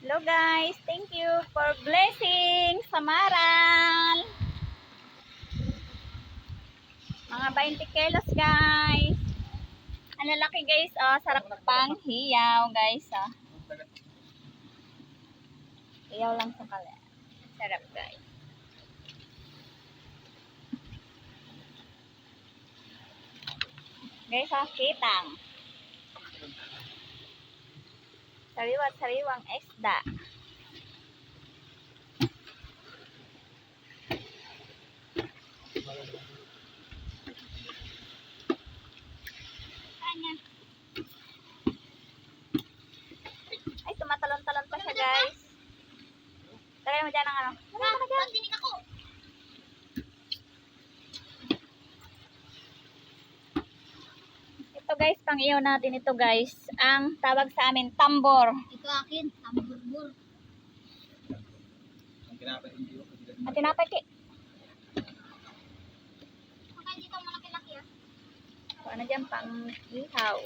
Hello guys, thank you for blessing Samaral. Mga 20 kilos guys. Ang lalaki guys, oh, sarap pang hiyaw guys, oh. Hiyaw lang sa kala. Sarap guys. Guys, oh, kitang. Sariwang isda. Ay, tumatalon-talon pa siya guys. Tagay mo dyan ang ano. Pagdinig ako. Ito guys, pang-iyaw natin ito guys. Ang tawag sa amin, tambor. Ito akin, tambor-bor. At tinapay ki. Kaya dito malaki-laki ah. Ano dyan, pang-ihaw.